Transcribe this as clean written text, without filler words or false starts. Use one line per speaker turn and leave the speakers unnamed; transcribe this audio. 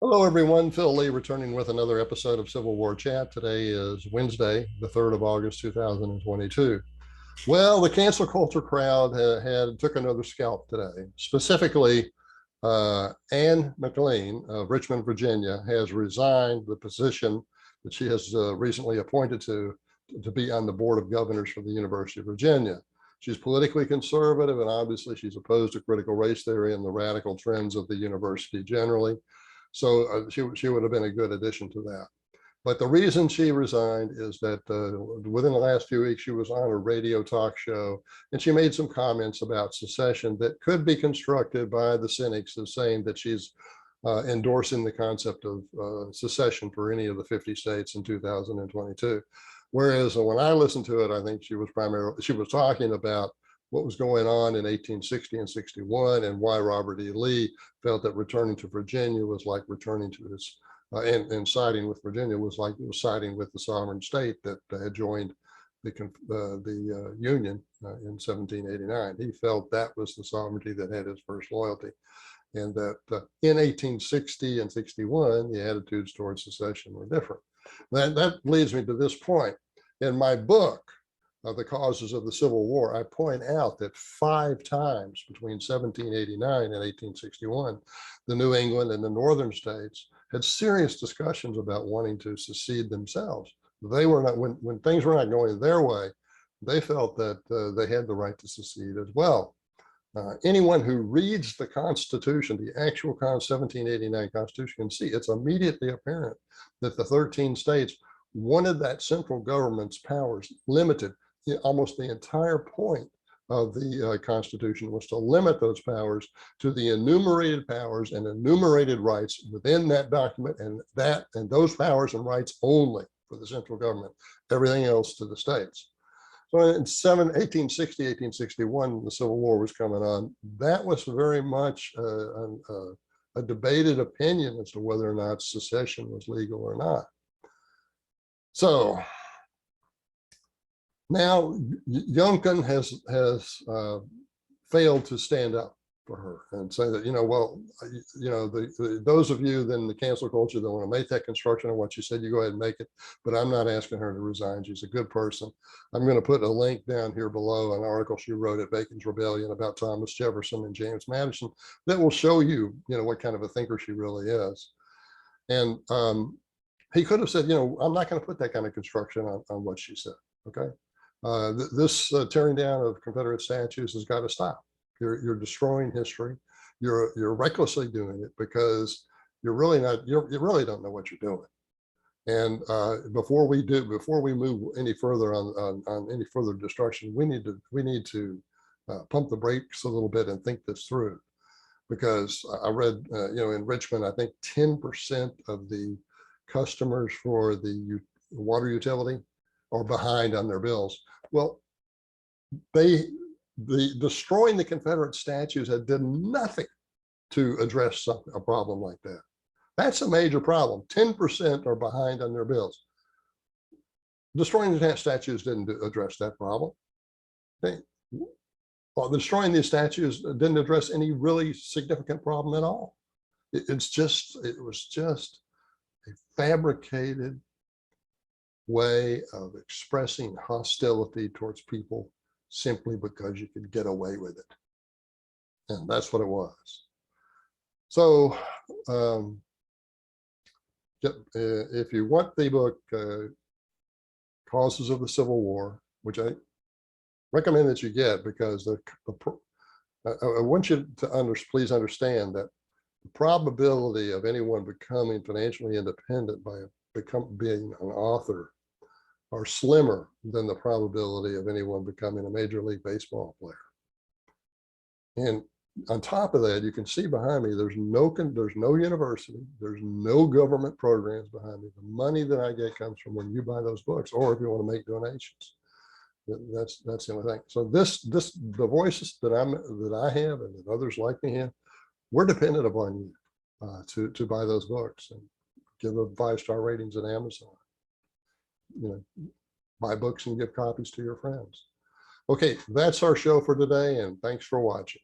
Hello, everyone. Phil Lee returning with another episode of Civil War Chat. Today is Wednesday, the 3rd of August, 2022. Well, the cancel culture crowd took another scalp today. Specifically, Anne McLean of Richmond, Virginia, has resigned the position that she has recently appointed to be on the Board of Governors for the University of Virginia. She's politically conservative, and obviously she's opposed to critical race theory and the radical trends of the university generally. So she would have been a good addition to that. But the reason she resigned is that within the last few weeks, she was on a radio talk show and she made some comments about secession that could be constructed by the cynics as saying that she's endorsing the concept of secession for any of the 50 states in 2022. Whereas when I listened to it, I think she was talking about what was going on in 1860 and 61 and why Robert E. Lee felt that returning to Virginia was like returning to his, and siding with Virginia was like siding with the sovereign state that had joined the Union in 1789. He felt that was the sovereignty that had his first loyalty. And that in 1860 and 61, the attitudes towards secession were different. That leads me to this point. In my book, The Causes of the Civil War, I point out that 5 times between 1789 and 1861, the New England and the northern states had serious discussions about wanting to secede themselves. They were not, when things were not going their way, they felt that they had the right to secede as well. Anyone who reads the Constitution, the actual 1789 Constitution, can see it's immediately apparent that the 13 states wanted that central government's powers limited. Almost the entire point of the Constitution was to limit those powers to the enumerated powers and enumerated rights within that document, and those powers and rights only for the central government, everything else to the states. So in 1860, 1861, the Civil War was coming on. That was very much a debated opinion as to whether or not secession was legal or not. So now Youngkin has failed to stand up for her and say that, those of you then the cancel culture that want to make that construction of what she said, you go ahead and make it, but I'm not asking her to resign. She's a good person. I'm going to put a link down here below, an article she wrote at Bacon's Rebellion about Thomas Jefferson and James Madison that will show you, what kind of a thinker she really is. And he could have said, I'm not going to put that kind of construction on what she said. Okay. This tearing down of Confederate statues has got to stop. You're destroying history. You're recklessly doing it because you really don't know what you're doing. And before we move any further on any further destruction, we need to pump the brakes a little bit and think this through. Because I read, in Richmond, I think 10% of the customers for the water utility are behind on their bills. Well, destroying the Confederate statues had done nothing to address a problem like that. That's a major problem. 10% are behind on their bills. Destroying the statues didn't address that problem. Destroying these statues didn't address any really significant problem at all. It was just a fabricated way of expressing hostility towards people simply because you could get away with it. And that's what it was. So if you want the book, Causes of the Civil War, which I recommend that you get, because I want you to please understand that the probability of anyone becoming financially independent by being an author are slimmer than the probability of anyone becoming a Major League Baseball player. And on top of that, you can see behind me, there's no university, there's no government programs behind me. The money that I get comes from when you buy those books, or if you want to make donations. That's the only thing. So the voices that I have and that others like me have, we're dependent upon you to buy those books and give them 5-star ratings at Amazon. Buy books and give copies to your friends. Okay, that's our show for today, and thanks for watching.